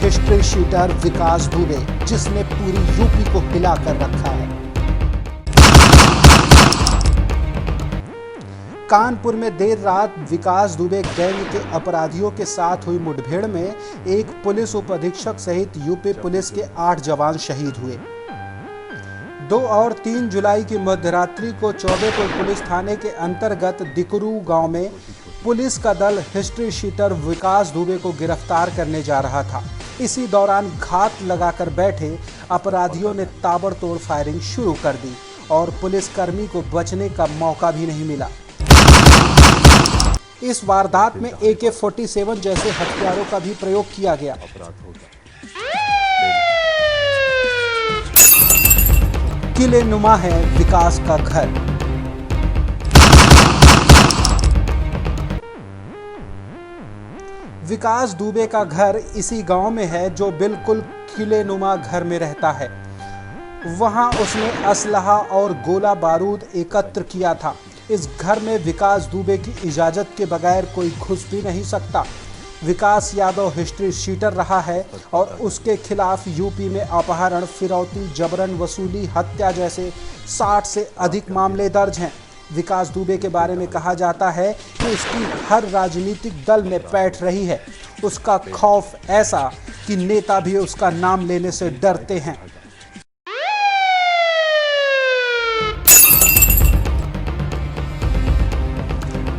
History sheeter विकास दुबे, जिसने पूरी UP को हिला कर रखा है। कानपुर में देर रात विकास दुबे गैंग के अपराधियों के साथ हुई मुठभेड़ में एक पुलिस उप अधीक्षक सहित यूपी पुलिस के 8 जवान शहीद हुए। 2 और 3 जुलाई की मध्यरात्रि को चौबेपुर पुलिस थाने के अंतर्गत दिकरू गांव में पुलिस का दल हिस्ट्री शीटर विकास दुबे को गिरफ्तार करने जा रहा था। इसी दौरान घात लगाकर बैठे अपराधियों ने ताबड़तोड़ फायरिंग शुरू कर दी और पुलिसकर्मी को बचने का मौका भी नहीं मिला। इस वारदात में AK-47 जैसे हथियारों का भी प्रयोग किया गया। किले नुमा है विकास का घर। विकास दुबे का घर इसी गांव में है जो बिल्कुल किले नुमा घर में रहता है। वहां उसने असलहा और गोला बारूद एकत्र किया था। इस घर में विकास दुबे की इजाजत के बगैर कोई घुस भी नहीं सकता। विकास यादव हिस्ट्री शीटर रहा है और उसके खिलाफ यूपी में अपहरण, फिरौती, जबरन वसूली, हत्या जैसे 60 से अधिक मामले दर्ज हैं। विकास दुबे के बारे में कहा जाता है कि उसकी हर राजनीतिक दल में पैठ रही है। उसका खौफ ऐसा कि नेता भी उसका नाम लेने से डरते हैं।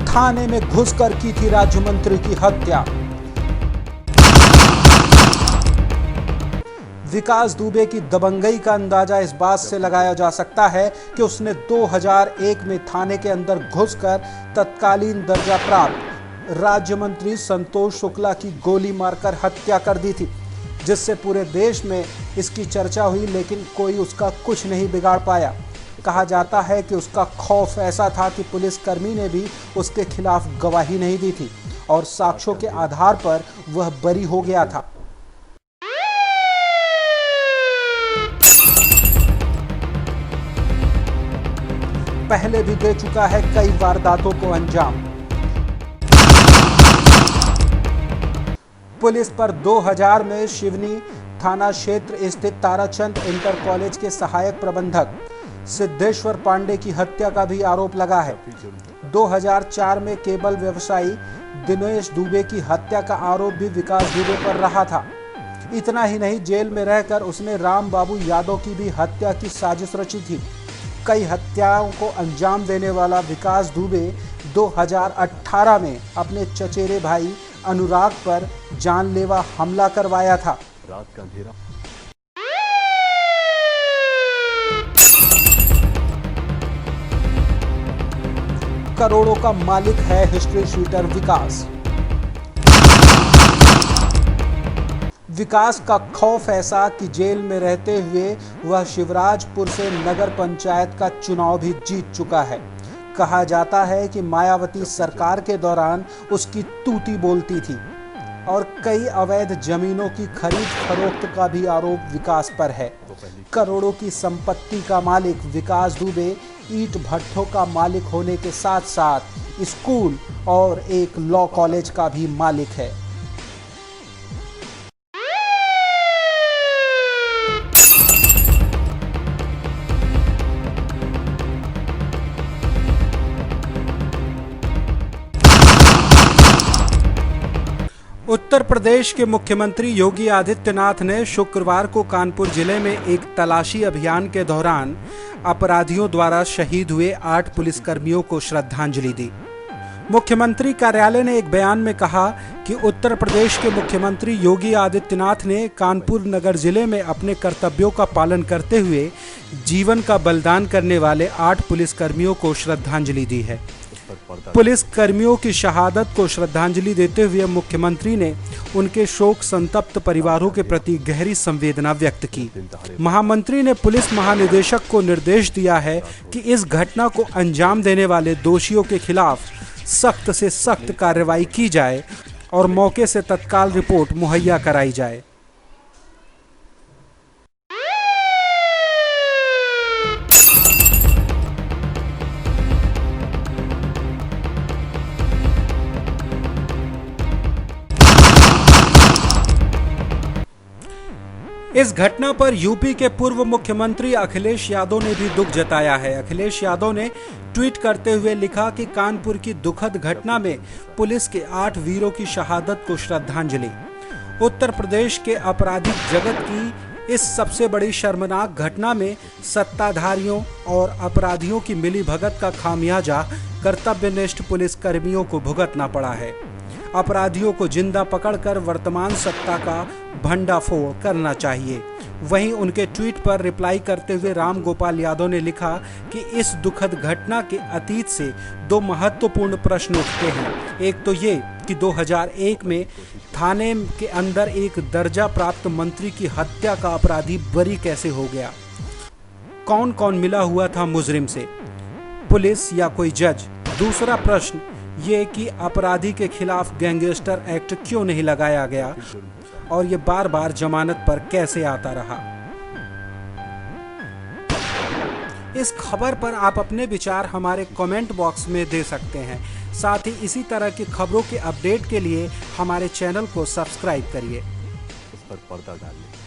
थाने में घुसकर की थी राज्य मंत्री की हत्या। विकास दुबे की दबंगई का अंदाजा इस बात से लगाया जा सकता है कि उसने 2001 में थाने के अंदर घुसकर तत्कालीन दर्जा प्राप्त राज्य मंत्री संतोष शुक्ला की गोली मारकर हत्या कर दी थी, जिससे पूरे देश में इसकी चर्चा हुई, लेकिन कोई उसका कुछ नहीं बिगाड़ पाया। कहा जाता है कि उसका खौफ ऐसा था कि पुलिसकर्मी ने भी उसके खिलाफ गवाही नहीं दी थी और साक्ष्यों के आधार पर वह बरी हो गया था। पहले भी दे चुका है कई वारदातों को अंजाम। पुलिस पर 2000 में शिवनी थाना क्षेत्र स्थित ताराचंद इंटर कॉलेज के सहायक प्रबंधक सिद्धेश्वर पांडे की हत्या का भी आरोप लगा है। 2004 में केबल व्यवसायी दिनेश दुबे की हत्या का आरोप भी विकास दुबे पर रहा था। इतना ही नहीं, जेल में रहकर उसने राम बाबू यादव की भी हत्या की साजिश रची थी। कई हत्याओं को अंजाम देने वाला विकास दुबे 2018 में अपने चचेरे भाई अनुराग पर जानलेवा हमला करवाया था। रात का अंधेरा। करोड़ों का मालिक है हिस्ट्री शीटर विकास। विकास का खौफ ऐसा कि जेल में रहते हुए वह शिवराजपुर से नगर पंचायत का चुनाव भी जीत चुका है। कहा जाता है कि मायावती सरकार के दौरान उसकी तूती बोलती थी और कई अवैध जमीनों की खरीद फरोख्त का भी आरोप विकास पर है। करोड़ों की संपत्ति का मालिक विकास दुबे ईंट भट्ठों का मालिक होने के साथ साथ स्कूल और एक लॉ कॉलेज का भी मालिक है। उत्तर प्रदेश के मुख्यमंत्री योगी आदित्यनाथ ने शुक्रवार को कानपुर जिले में एक तलाशी अभियान के दौरान अपराधियों द्वारा शहीद हुए 8 पुलिसकर्मियों को श्रद्धांजलि दी। मुख्यमंत्री कार्यालय ने एक बयान में कहा कि उत्तर प्रदेश के मुख्यमंत्री योगी आदित्यनाथ ने कानपुर नगर जिले में अपने कर्तव्यों का पालन करते हुए जीवन का बलिदान करने वाले 8 पुलिसकर्मियों को श्रद्धांजलि दी है। पुलिस कर्मियों की शहादत को श्रद्धांजलि देते हुए मुख्यमंत्री ने उनके शोक संतप्त परिवारों के प्रति गहरी संवेदना व्यक्त की। महामंत्री ने पुलिस महानिदेशक को निर्देश दिया है कि इस घटना को अंजाम देने वाले दोषियों के खिलाफ सख्त से सख्त कार्रवाई की जाए और मौके से तत्काल रिपोर्ट मुहैया कराई जाए। इस घटना पर यूपी के पूर्व मुख्यमंत्री अखिलेश यादव ने भी दुख जताया है। अखिलेश यादव ने ट्वीट करते हुए लिखा कि कानपुर की दुखद घटना में पुलिस के 8 वीरों की शहादत को श्रद्धांजलि। उत्तर प्रदेश के आपराधिक जगत की इस सबसे बड़ी शर्मनाक घटना में सत्ताधारियों और अपराधियों की मिलीभगत का खामियाजा कर्तव्यनिष्ठ पुलिसकर्मियों को भुगतना पड़ा है। अपराधियों को जिंदा पकड़कर वर्तमान सत्ता का भंडाफोड़ करना चाहिए। वहीं उनके ट्वीट पर रिप्लाई करते हुए राम गोपाल यादव ने लिखा कि इस दुखद घटना के अतीत से 2 महत्वपूर्ण प्रश्न उठते हैं। एक तो ये कि 2001 में थाने के अंदर एक दर्जा प्राप्त मंत्री की हत्या का अपराधी बरी कैसे हो गया? कौन कौन मिला हुआ था मुजरिम से, पुलिस या कोई जज? दूसरा प्रश्न ये कि अपराधी के खिलाफ गैंगस्टर एक्ट क्यों नहीं लगाया गया और ये बार बार जमानत पर कैसे आता रहा? इस खबर पर आप अपने विचार हमारे कमेंट बॉक्स में दे सकते हैं। साथ ही इसी तरह की खबरों के अपडेट के लिए हमारे चैनल को सब्सक्राइब करिए। उस पर पर्दा डालिए।